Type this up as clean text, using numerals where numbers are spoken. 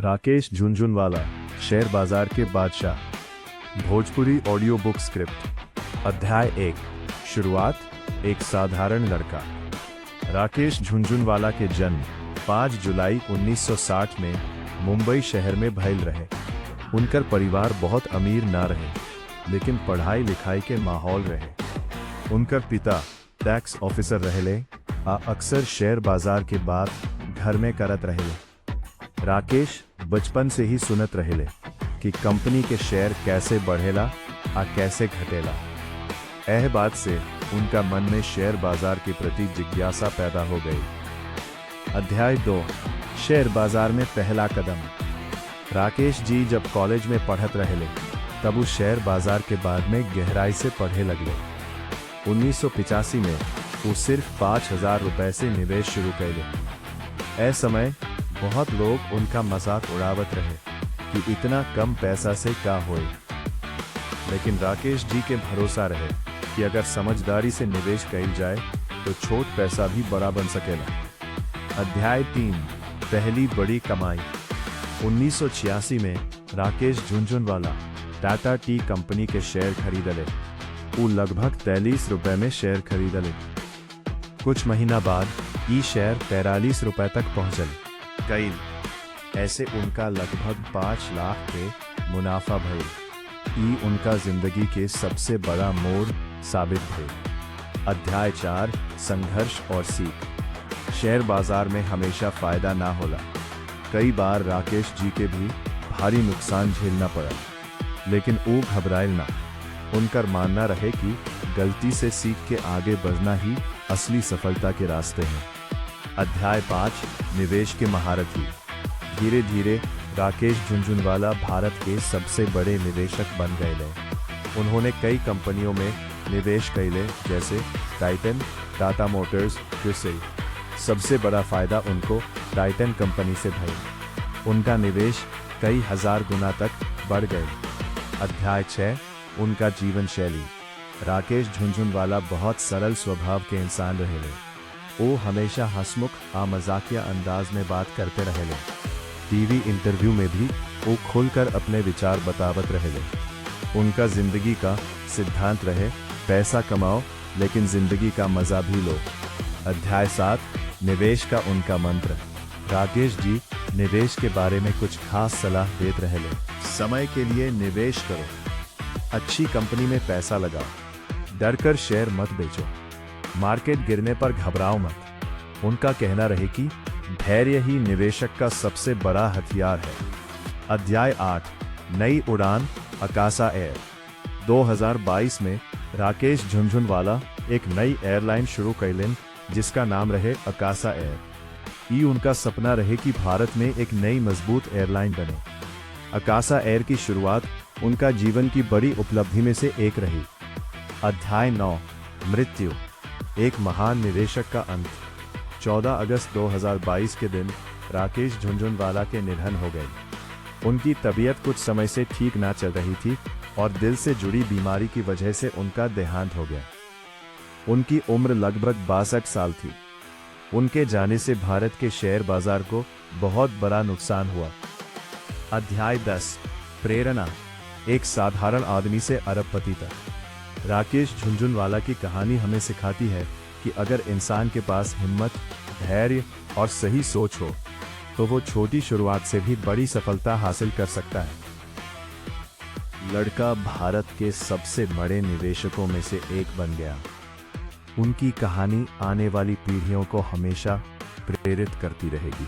Rakesh Jhunjhunwala, share बाजार के बादशाह। Bhojpuri audio book script. अध्याय 1। शुरुआत। एक साधारण लड़का। राकेश झुनझुनवाला के जन्म 5 जुलाई 1960 में मुंबई शहर में भइल रहे। उनकर परिवार बहुत अमीर ना रहे, लेकिन पढ़ाई लिखाई के माहौल रहे। उनकर पिता टैक्स ऑफिसर रहेले आ अक्सर शेयर बाजार के बात घर में करत रहेले। राकेश बचपन से ही सुनत रहेले कि कंपनी के शेयर कैसे बढ़ेला आ कैसे घटेला। यह बात से उनका मन में शेयर बाजार के प्रति जिज्ञासा पैदा हो गई। अध्याय 2। शेयर बाजार में पहला कदम। राकेश जी जब कॉलेज में पढ़त रहेले तब उस शेयर बाजार के बाद में गहराई से पढ़े लगले। 1985 में वो सिर्फ 5,000 रुपए से निवेश शुरू कैले। ऐ समय बहुत लोग उनका मजाक उड़ावत रहे कि इतना कम पैसा से क्या होए, लेकिन राकेश जी के भरोसा रहे कि अगर समझदारी से निवेश कइल जाए तो छोट पैसा भी बड़ा बन सकेला। अध्याय 3। पहली बड़ी कमाई। 1986 में राकेश झुनझुनवाला टाटा टी कंपनी के शेयर खरीदले। वो लगभग 43 रुपए में शेयर खरीदले। कुछ महीना बाद ई शेयर 43 रुपए तक पहुंचल कई। ऐसे उनका लगभग 5 लाख के मुनाफा भइल। ई उनका जिंदगी के सबसे बड़ा मोड़ साबित भइल। अध्याय 4। संघर्ष और सीख। शेयर बाजार में हमेशा फायदा ना होला। कई बार राकेश जी के भी भारी नुकसान झेलना पड़ा, लेकिन वो घबराइल ना। उनका मानना रहे कि गलती से सीख के आगे बढ़ना ही असली सफलता के रास्ते हैं। अध्याय 5। निवेश के महारथी। धीरे धीरे राकेश झुनझुनवाला भारत के सबसे बड़े निवेशक बन गए। उन्होंने कई कंपनियों में निवेश कैले, जैसे टाइटन, टाटा मोटर्स, क्रिसिल। सबसे बड़ा फायदा उनको टाइटन कंपनी से भइल। उनका निवेश कई हजार गुना तक बढ़ गए। अध्याय 6। उनका जीवन शैली। राकेश झुनझुनवाला बहुत सरल स्वभाव के इंसान रहेले। वो हमेशा हंसमुख आ मजाकिया अंदाज में बात करते रहेले। टीवी इंटरव्यू में भी वो खुलकर अपने विचार बतावत रहेले। उनका जिंदगी का सिद्धांत रहे, पैसा कमाओ लेकिन जिंदगी का मजा भी लो। अध्याय 7। निवेश का उनका मंत्र। राकेश जी निवेश के बारे में कुछ खास सलाह देते रहेले। समय के लिए निवेश करो, अच्छी कंपनी में पैसा लगाओ, डरकर शेयर मत बेचो, मार्केट गिरने पर घबराओ मत। उनका कहना रहे कि धैर्य ही निवेशक का सबसे बड़ा हथियार है। अध्याय 8। नई उड़ान, अकासा एयर। 2022 में राकेश झुनझुनवाला एक नई एयरलाइन शुरू कैलेन जिसका नाम रहे अकासा एयर। ये उनका सपना रहे कि भारत में एक नई मजबूत एयरलाइन बने। अकासा एयर की शुरुआत उनका जीवन की बड़ी उपलब्धि में से एक रही। अध्याय 9। मृत्यु, एक महान निवेशक का अंत। 14 अगस्त 2022 के दिन राकेश झुनझुनवाला के निधन हो गई। उनकी तबीयत कुछ समय से ठीक ना चल रही थी और दिल से जुड़ी बीमारी की वजह से उनका देहांत हो गया। उनकी उम्र लगभग 62 साल थी। उनके जाने से भारत के शेयर बाजार को बहुत बड़ा नुकसान हुआ। अध्याय 10। प्रेरणा, एक साधारण आदमी से अरबपति तक। राकेश झुनझुनवाला की कहानी हमें सिखाती है कि अगर इंसान के पास हिम्मत, धैर्य और सही सोच हो तो वो छोटी शुरुआत से भी बड़ी सफलता हासिल कर सकता है। लड़का भारत के सबसे बड़े निवेशकों में से एक बन गया। उनकी कहानी आने वाली पीढ़ियों को हमेशा प्रेरित करती रहेगी।